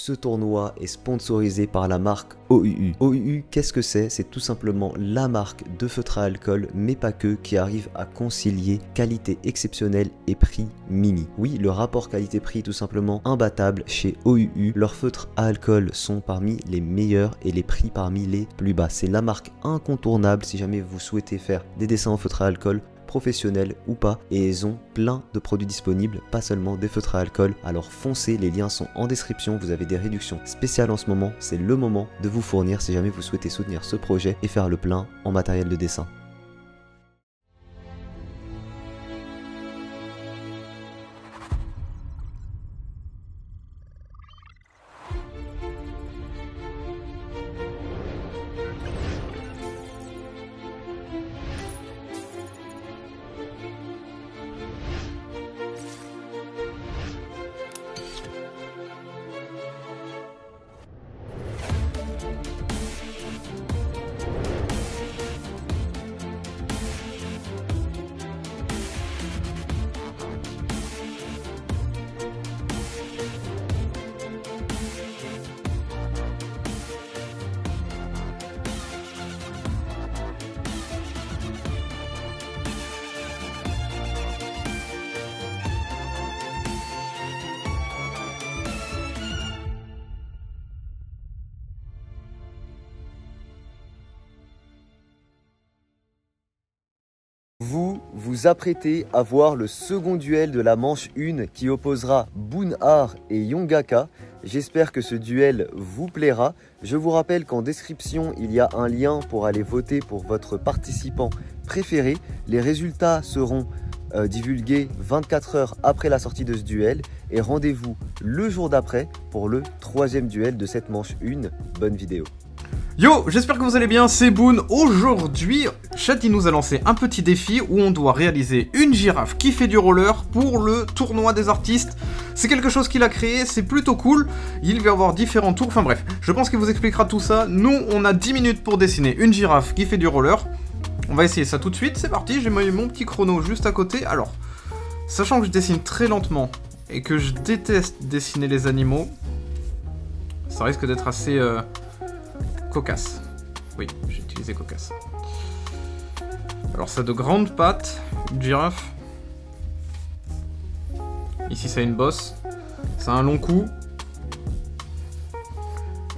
Ce tournoi est sponsorisé par la marque OUU. OUU, qu'est-ce que c'est? C'est tout simplement la marque de feutre à alcool, mais pas que, qui arrive à concilier qualité exceptionnelle et prix mini. Oui, le rapport qualité-prix est tout simplement imbattable chez OUU. Leurs feutres à alcool sont parmi les meilleurs et les prix parmi les plus bas. C'est la marque incontournable si jamais vous souhaitez faire des dessins en feutre à alcool, professionnels ou pas, et ils ont plein de produits disponibles, pas seulement des feutres à alcool. Alors foncez, les liens sont en description, vous avez des réductions spéciales en ce moment, c'est le moment de vous fournir si jamais vous souhaitez soutenir ce projet et faire le plein en matériel de dessin. Vous vous apprêtez à voir le second duel de la manche 1 qui opposera Boonhar et Yongaka. J'espère que ce duel vous plaira. Je vous rappelle qu'en description, il y a un lien pour aller voter pour votre participant préféré. Les résultats seront divulgués 24 heures après la sortie de ce duel. Et rendez-vous le jour d'après pour le troisième duel de cette manche 1. Bonne vidéo. Yo, j'espère que vous allez bien, c'est Boon. Aujourd'hui, Shadi nous a lancé un petit défi où on doit réaliser une girafe qui fait du roller pour le tournoi des artistes. C'est quelque chose qu'il a créé, c'est plutôt cool. Il va y avoir différents tours, enfin bref, je pense qu'il vous expliquera tout ça. Nous, on a 10 minutes pour dessiner une girafe qui fait du roller. On va essayer ça tout de suite, c'est parti, j'ai mis mon petit chrono juste à côté. Alors, sachant que je dessine très lentement et que je déteste dessiner les animaux, ça risque d'être assez... cocasse. Oui, j'ai utilisé cocasse. Alors ça a de grandes pattes, une girafe. Ici ça a une bosse. Ça a un long cou.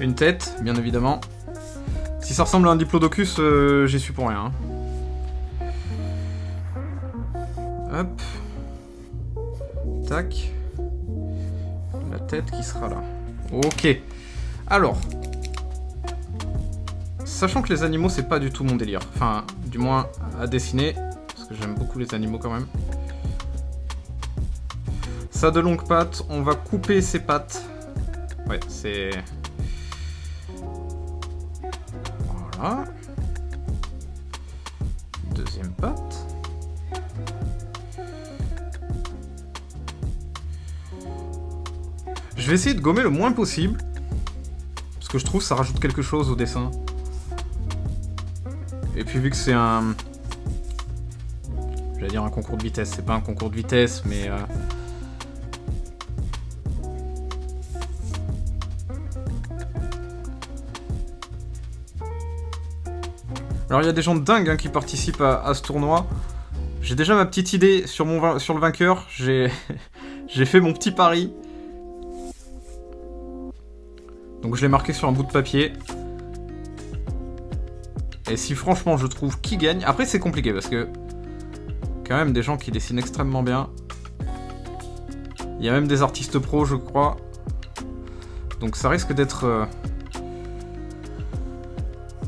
Une tête, bien évidemment. Si ça ressemble à un diplodocus, j'y suis pour rien. Hop. Tac. La tête qui sera là. Ok. Alors... Sachant que les animaux, c'est pas du tout mon délire. Enfin, du moins, à dessiner. Parce que j'aime beaucoup les animaux quand même. Ça a de longues pattes. On va couper ses pattes. Ouais, c'est... Voilà. Deuxième patte. Je vais essayer de gommer le moins possible. Parce que je trouve que ça rajoute quelque chose au dessin. Et puis vu que c'est un... J'allais dire un concours de vitesse, c'est pas un concours de vitesse, mais... Alors il y a des gens dingues hein, qui participent à ce tournoi. J'ai déjà ma petite idée sur le vainqueur, j'ai fait mon petit pari. Donc je l'ai marqué sur un bout de papier. Et si franchement je trouve qui gagne... Après c'est compliqué parce que... Quand même des gens qui dessinent extrêmement bien. Il y a même des artistes pros je crois. Donc ça risque d'être...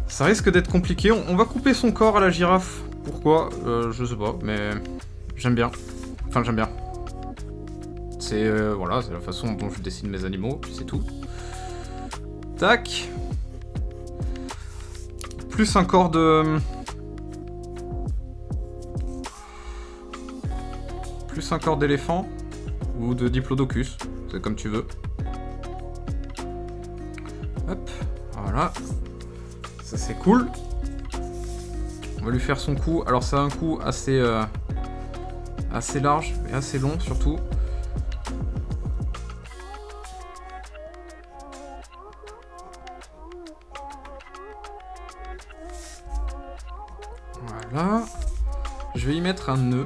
Ça risque d'être compliqué. On va couper son corps à la girafe. Pourquoi je sais pas, mais... J'aime bien. Enfin j'aime bien. C'est... voilà, c'est la façon dont je dessine mes animaux, puis c'est tout. Tac. Plus un corps de... Plus un corps d'éléphant. Ou de diplodocus. C'est comme tu veux. Hop. Voilà. Ça c'est cool. On va lui faire son cou. Alors ça a un cou assez... assez large et assez long surtout. Voilà. Je vais y mettre un nœud.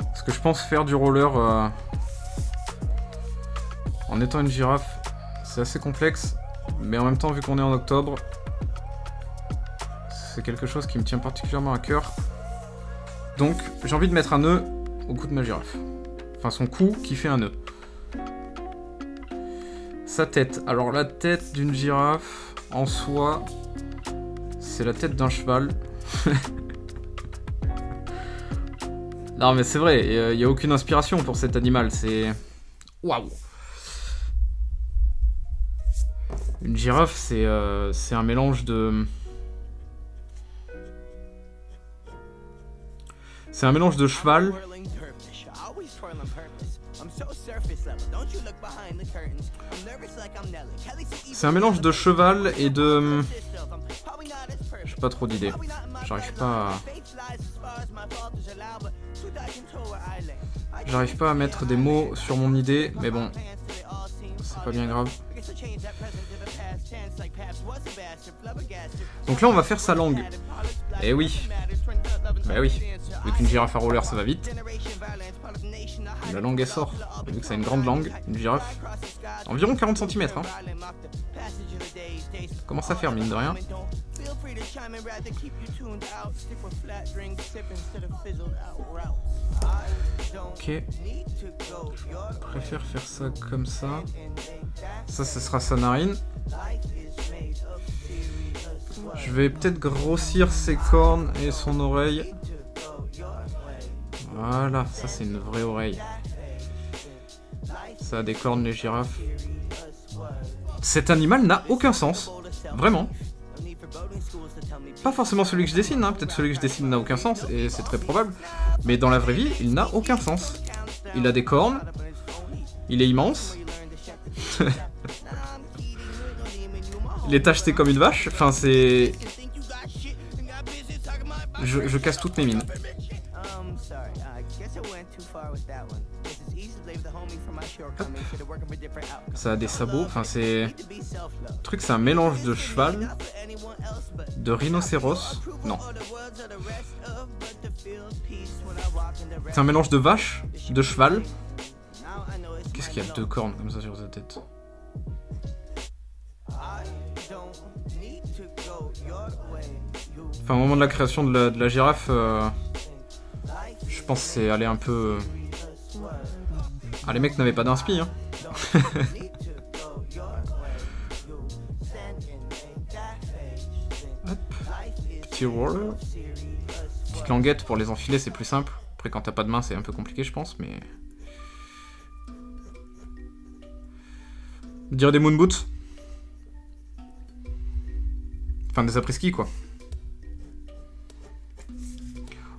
Parce que je pense faire du roller en étant une girafe, c'est assez complexe. Mais en même temps, vu qu'on est en octobre, c'est quelque chose qui me tient particulièrement à cœur. Donc, j'ai envie de mettre un nœud au cou de ma girafe. Enfin, son cou qui fait un nœud. Sa tête. Alors, la tête d'une girafe, en soi, c'est la tête d'un cheval. Non, mais c'est vrai, il n'y a aucune inspiration pour cet animal. C'est... Waouh! Une girafe, c'est un mélange de... C'est un mélange de cheval. C'est un mélange de cheval et de... J'ai pas trop d'idées. J'arrive pas à mettre des mots sur mon idée, mais bon, c'est pas bien grave. Donc là, on va faire sa langue. Eh oui. Bah oui. Vu qu'une girafe à roller, ça va vite. La langue, elle sort. Vu que c'est une grande langue, une girafe. Environ 40 cm. Hein. Comment ça faire, mine de rien. Ok. Je préfère faire ça comme ça. Ça, ce sera sa narine. Je vais peut-être grossir ses cornes et son oreille. Voilà, ça c'est une vraie oreille. Ça a des cornes, les girafes. Cet animal n'a aucun sens. Vraiment. Pas forcément celui que je dessine, hein. Peut-être celui que je dessine n'a aucun sens, et c'est très probable. Mais dans la vraie vie, il n'a aucun sens. Il a des cornes. Il est immense. Il est tacheté comme une vache. Enfin, c'est... Je casse toutes mes mines. Hop. Ça a des sabots. Enfin, c'est... Le truc, c'est un mélange de cheval, de rhinocéros. Non. C'est un mélange de vache, de cheval. Qu'est-ce qu'il y a deux cornes comme ça sur sa tête? Enfin, au moment de la création de la girafe, je pense que c'est allé un peu... Ah, les mecs n'avaient pas d'inspi, hein. Hop. Petit roller. Petite languette pour les enfiler, c'est plus simple. Après, quand t'as pas de main, c'est un peu compliqué, je pense, mais... On dirait des moon boots. Enfin, des après-ski, quoi.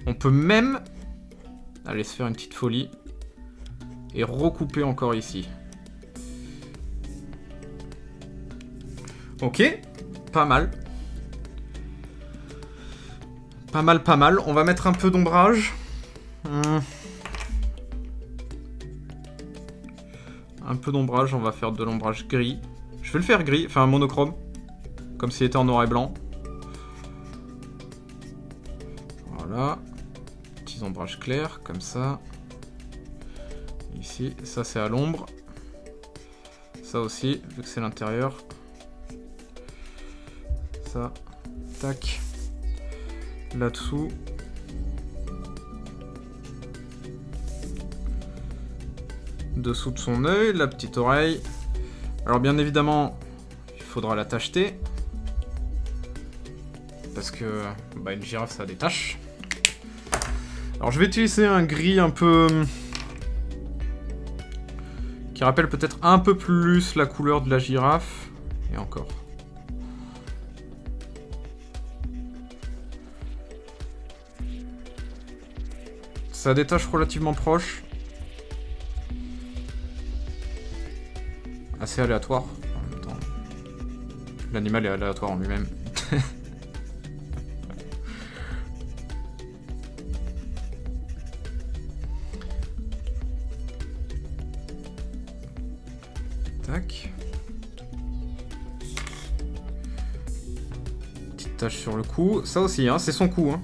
On peut même aller se faire une petite folie et recouper encore ici. Ok, pas mal. Pas mal, pas mal. On va mettre un peu d'ombrage. Un peu d'ombrage, on va faire de l'ombrage gris. Je vais le faire gris, enfin monochrome. Comme s'il était en noir et blanc. Voilà. Petits ombrages clairs, comme ça. Ici, ça c'est à l'ombre. Ça aussi, vu que c'est l'intérieur. Ça, tac. Là-dessous. Dessous de son œil, la petite oreille. Alors bien évidemment, il faudra la tacheter. Parce que bah, une girafe, ça a des taches. Alors je vais utiliser un gris un peu... qui rappelle peut-être un peu plus la couleur de la girafe. Et encore. Ça a des taches relativement proches. Assez aléatoire en même temps. L'animal est aléatoire en lui-même. tache sur le cou. Ça aussi, hein, c'est son cou. Hein.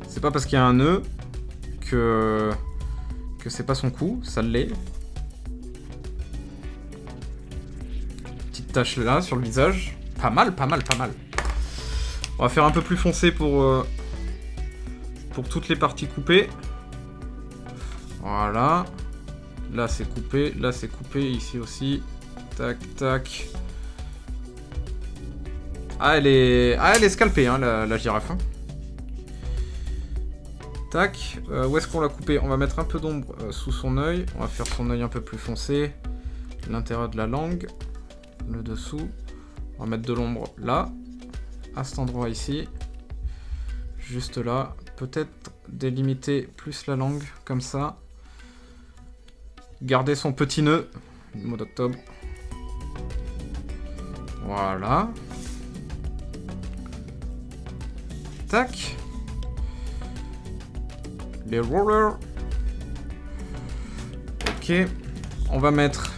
C'est pas parce qu'il y a un nœud que c'est pas son cou. Ça l'est. Petite tache là sur le visage. Pas mal, pas mal, pas mal. On va faire un peu plus foncé pour toutes les parties coupées. Voilà. Là c'est coupé, là c'est coupé, ici aussi. Tac, tac. Ah, elle est scalpée, hein, la girafe. Hein. Tac. Où est-ce qu'on l'a coupé? On va mettre un peu d'ombre sous son œil. On va faire son œil un peu plus foncé. L'intérieur de la langue. Le dessous. On va mettre de l'ombre là. À cet endroit ici. Juste là. Peut-être délimiter plus la langue, comme ça. Garder son petit nœud. Mois d'octobre. Voilà. Tac. Les rollers. Ok. On va mettre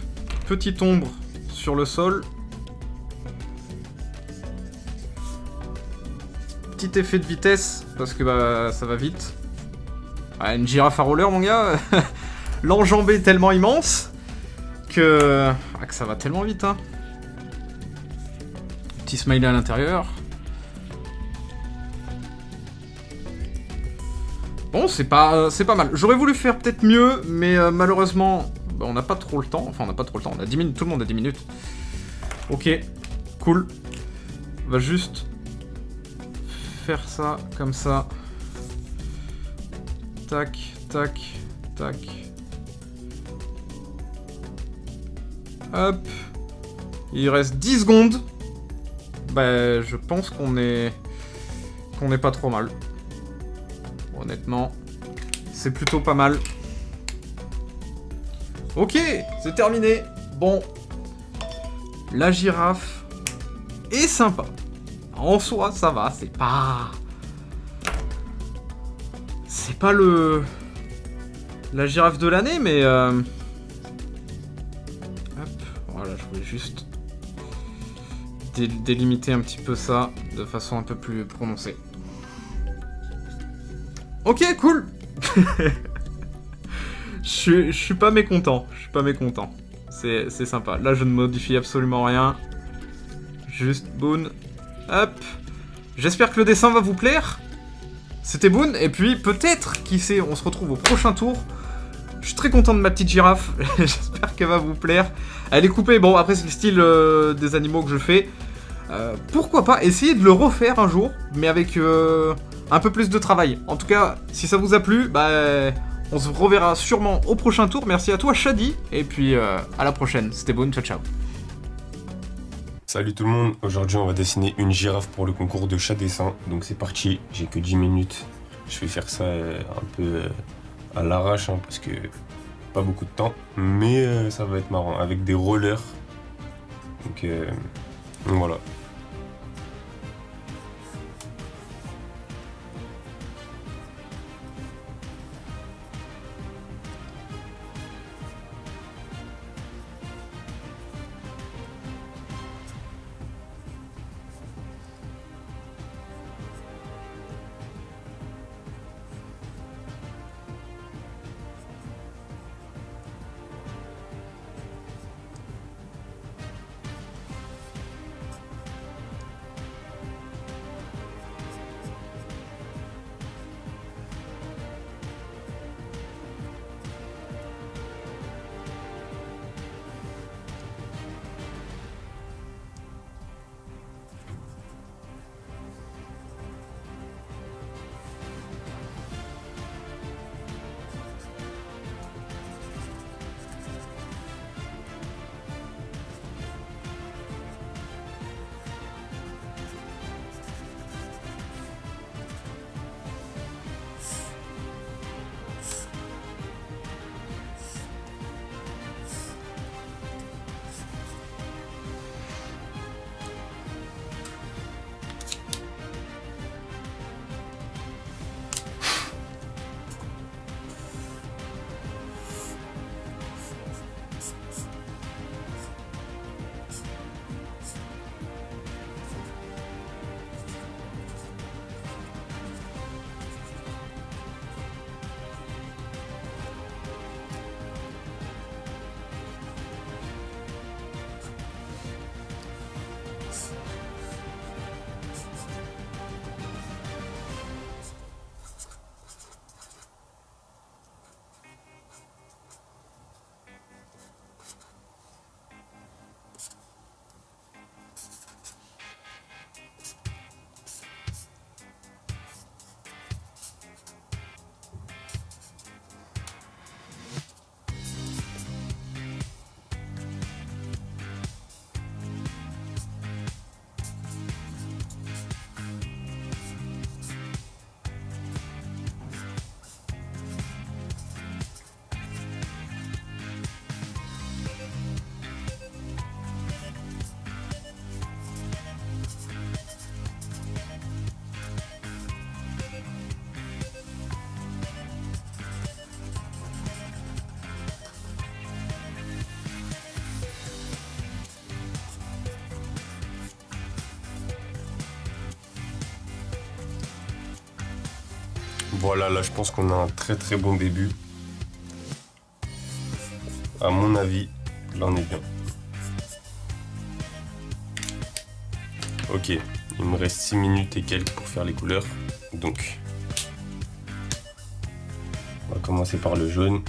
petite ombre sur le sol. Petit effet de vitesse, parce que bah, ça va vite. Ah, une girafe à roller, mon gars. L'enjambée est tellement immense que ça va tellement vite. Hein. Petit smiley à l'intérieur. Bon, c'est pas mal. J'aurais voulu faire peut-être mieux, mais malheureusement, bah, on n'a pas trop le temps. Enfin, on n'a pas trop le temps. On a 10 minutes. Tout le monde a 10 minutes. Ok, cool. On va juste faire ça comme ça. Tac, tac, tac. Hop. Il reste 10 secondes. Bah, je pense qu'on est pas trop mal. Honnêtement, c'est plutôt pas mal. Ok, c'est terminé. Bon, la girafe est sympa. En soi, ça va. C'est pas la girafe de l'année, mais hop, voilà, je voulais juste délimiter un petit peu ça de façon un peu plus prononcée. Ok, cool. Je suis pas mécontent. Je suis pas mécontent. C'est sympa. Là, je ne modifie absolument rien. Juste Boone. Hop. J'espère que le dessin va vous plaire. C'était Boone. Et puis, peut-être, qui sait, on se retrouve au prochain tour. Je suis très content de ma petite girafe. J'espère qu'elle va vous plaire. Elle est coupée. Bon, après, c'est le style des animaux que je fais. Pourquoi pas essayer de le refaire un jour, mais avec un peu plus de travail. En tout cas, si ça vous a plu, bah, on se reverra sûrement au prochain tour. Merci à toi, Shadi. Et puis, à la prochaine. C'était Boone. Ciao, ciao. Salut tout le monde, aujourd'hui on va dessiner une girafe pour le concours de chat dessin. Donc c'est parti, j'ai que 10 minutes. Je vais faire ça un peu à l'arrache hein, parce que pas beaucoup de temps. Mais ça va être marrant, avec des rollers. Donc voilà. Voilà, là je pense qu'on a un très très bon début. À mon avis, là on est bien. Ok, il me reste 6 minutes et quelques pour faire les couleurs. Donc, on va commencer par le jaune.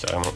Carrément.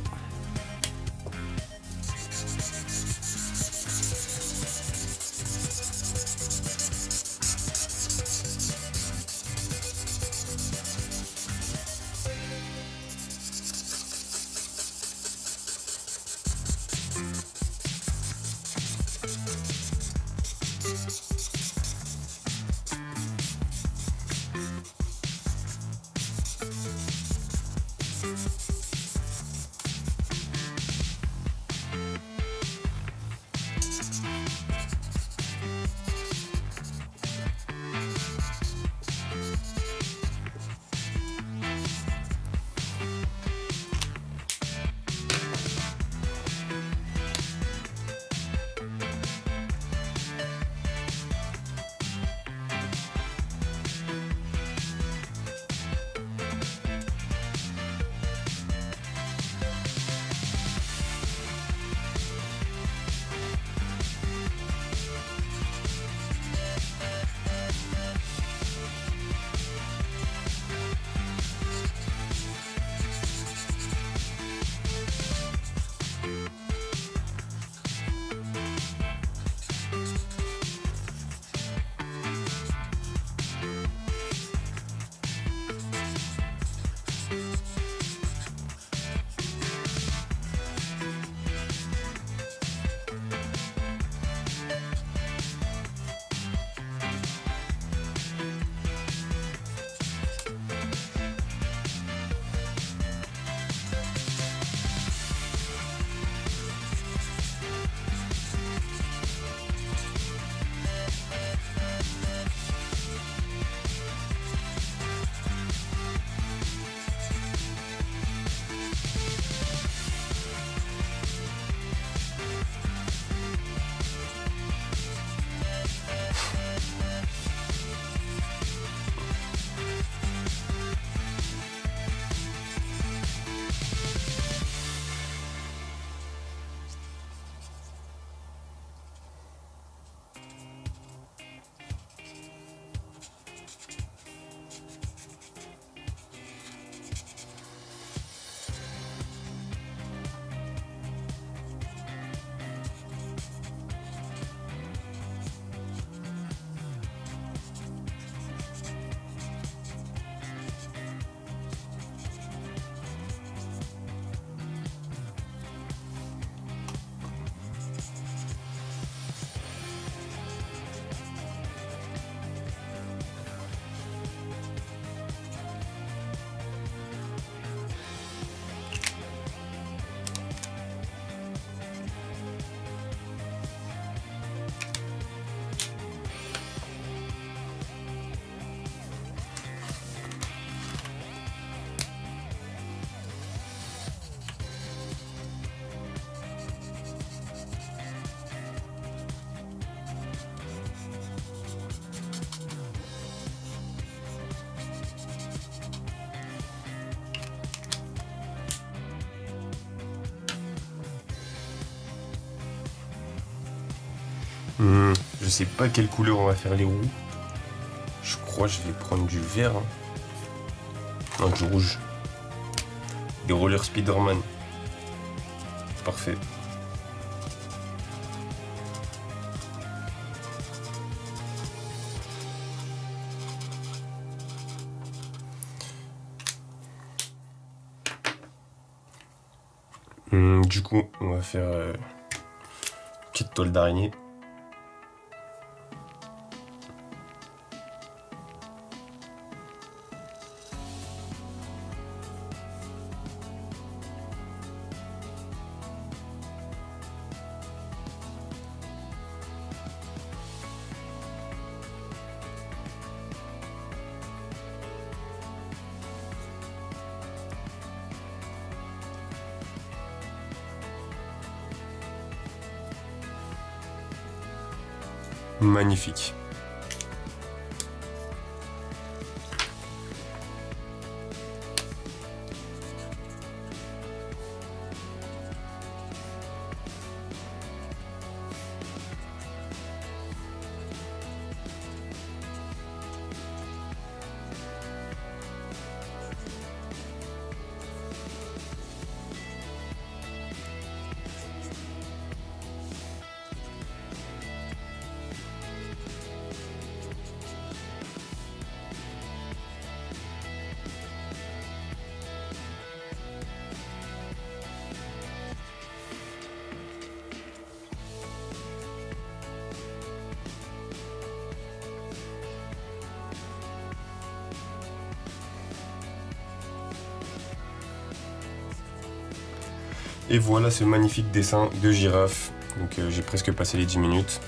Je sais pas quelle couleur on va faire les roues. Je crois que je vais prendre du vert. Hein. Non, du rouge. Des rollers Spider-Man. Parfait. Du coup, on va faire une petite toile d'araignée. magnifique. Et voilà ce magnifique dessin de girafe. Donc j'ai presque passé les 10 minutes.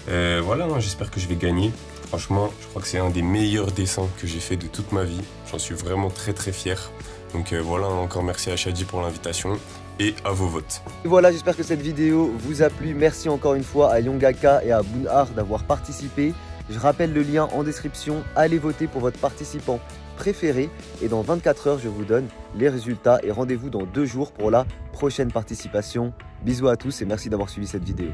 Voilà, hein, j'espère que je vais gagner. Franchement, je crois que c'est un des meilleurs dessins que j'ai fait de toute ma vie. J'en suis vraiment très fier. Donc voilà, encore merci à Shadi pour l'invitation et à vos votes. Et voilà, j'espère que cette vidéo vous a plu. Merci encore une fois à Yongaka et à Boonhar d'avoir participé. Je rappelle le lien en description. Allez voter pour votre participant préféré. Et dans 24 heures, je vous donne les résultats. Et rendez-vous dans 2 jours pour la prochaine participation. Bisous à tous et merci d'avoir suivi cette vidéo.